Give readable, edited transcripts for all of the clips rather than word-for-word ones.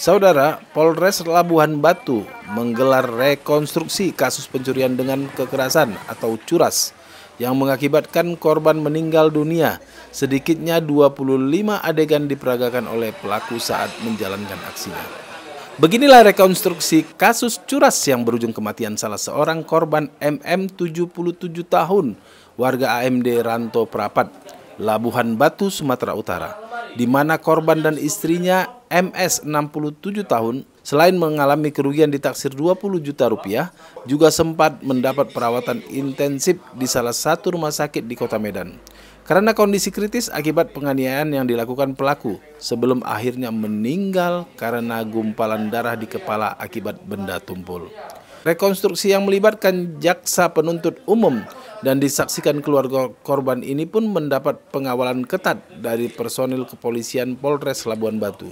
Saudara, Polres Labuhan Batu menggelar rekonstruksi kasus pencurian dengan kekerasan atau curas yang mengakibatkan korban meninggal dunia. Sedikitnya 25 adegan diperagakan oleh pelaku saat menjalankan aksinya. Beginilah rekonstruksi kasus curas yang berujung kematian salah seorang korban MM 77 tahun, warga AMD Ranto Prapat, Labuhan Batu, Sumatera Utara, di mana korban dan istrinya MS 67 tahun selain mengalami kerugian ditaksir 20 juta rupiah, juga sempat mendapat perawatan intensif di salah satu rumah sakit di Kota Medan karena kondisi kritis akibat penganiayaan yang dilakukan pelaku sebelum akhirnya meninggal karena gumpalan darah di kepala akibat benda tumpul. Rekonstruksi yang melibatkan jaksa penuntut umum dan disaksikan keluarga korban ini pun mendapat pengawalan ketat dari personil kepolisian Polres Labuhan Batu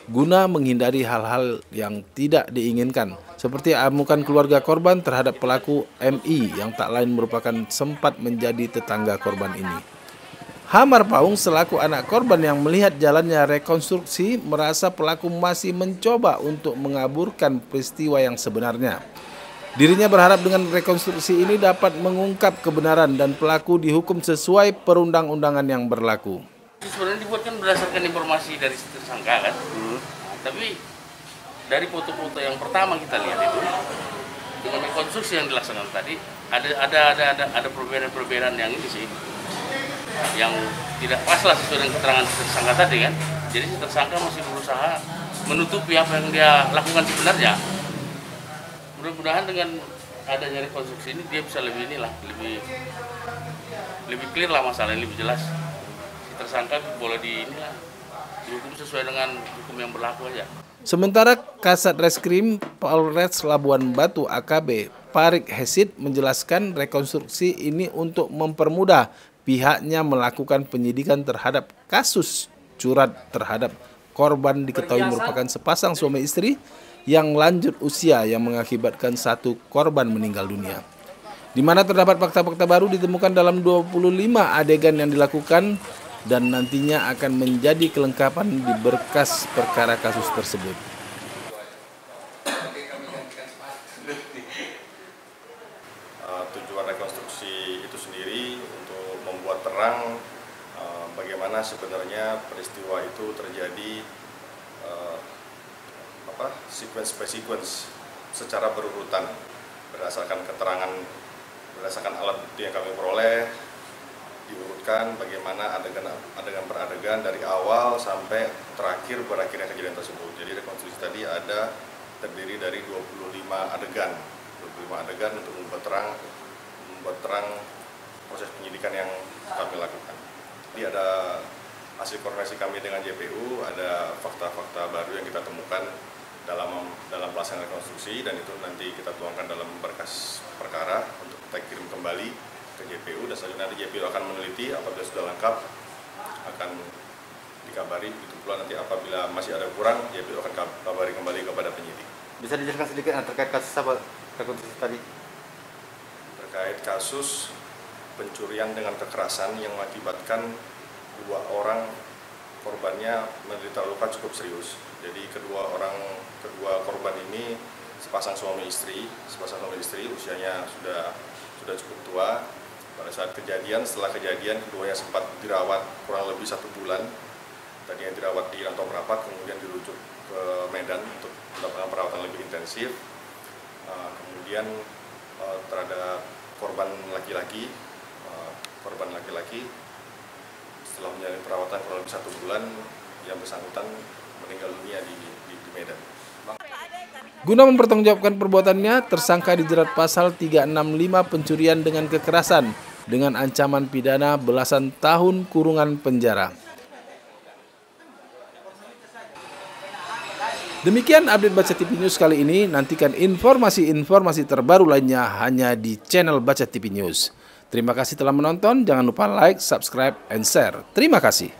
guna menghindari hal-hal yang tidak diinginkan seperti amukan keluarga korban terhadap pelaku MI yang tak lain merupakan sempat menjadi tetangga korban ini. Hamar Paung selaku anak korban yang melihat jalannya rekonstruksi merasa pelaku masih mencoba untuk mengaburkan peristiwa yang sebenarnya. Dirinya berharap dengan rekonstruksi ini dapat mengungkap kebenaran dan pelaku dihukum sesuai perundang-undangan yang berlaku. Sebenarnya dibuatkan berdasarkan informasi dari tersangka kan, tapi dari foto-foto yang pertama kita lihat itu dengan rekonstruksi yang dilaksanakan tadi ada perbedaan yang ini sih, yang tidak pas lah sesuai dengan keterangan tersangka tadi kan. Jadi tersangka masih berusaha menutupi apa yang dia lakukan sebenarnya. Mudah-mudahan dengan adanya rekonstruksi ini dia bisa lebih clear lah masalahnya, lebih jelas. Si tersangka boleh dihukum sesuai dengan hukum yang berlaku aja. Sementara Kasat Reskrim Polres Labuhan Batu AKB Parik Hesid menjelaskan rekonstruksi ini untuk mempermudah pihaknya melakukan penyidikan terhadap kasus curat terhadap korban diketahui merupakan sepasang suami istri yang lanjut usia yang mengakibatkan satu korban meninggal dunia. Di mana terdapat fakta-fakta baru ditemukan dalam 25 adegan yang dilakukan dan nantinya akan menjadi kelengkapan di berkas perkara kasus tersebut. Tujuan rekonstruksi itu sendiri untuk membuat terang bagaimana sebenarnya peristiwa itu terjadi sequence by sequence secara berurutan berdasarkan berdasarkan alat bukti yang kami peroleh, diurutkan bagaimana adegan per adegan dari awal sampai berakhirnya kejadian tersebut. Jadi rekonstruksi tadi terdiri dari 25 adegan untuk membuat terang proses penyidikan yang kami lakukan. Jadi ada hasil koordinasi kami dengan JPU, ada fakta-fakta baru yang kita temukan dalam pelaksanaan rekonstruksi, dan itu nanti kita tuangkan dalam berkas perkara untuk kita kirim kembali ke JPU, dan selanjutnya nanti JPU akan meneliti. Apabila sudah lengkap akan dikabari. Begitu pula nanti apabila masih ada kurang, JPU akan kabari kembali kepada penyidik. Bisa dijelaskan sedikit terkait kasus apa rekonstruksi tadi? Terkait kasus pencurian dengan kekerasan yang mengakibatkan 2 orang korbannya menderita luka cukup serius. Jadi kedua korban ini sepasang suami istri usianya sudah cukup tua. Pada saat setelah kejadian keduanya sempat dirawat kurang lebih 1 bulan. Tadinya dirawat di Ranto Prapat, kemudian dirujuk ke Medan untuk mendapatkan perawatan lebih intensif. Kemudian terhadap korban laki-laki setelah menjalani perawatan kurang lebih 1 bulan, yang bersangkutan meninggal dunia di Medan. Guna mempertanggungjawabkan perbuatannya, tersangka dijerat pasal 365 pencurian dengan kekerasan dengan ancaman pidana belasan tahun kurungan penjara. Demikian update Baca TV News kali ini. Nantikan informasi-informasi terbaru lainnya hanya di channel Baca TV News. Terima kasih telah menonton. Jangan lupa like, subscribe, and share. Terima kasih.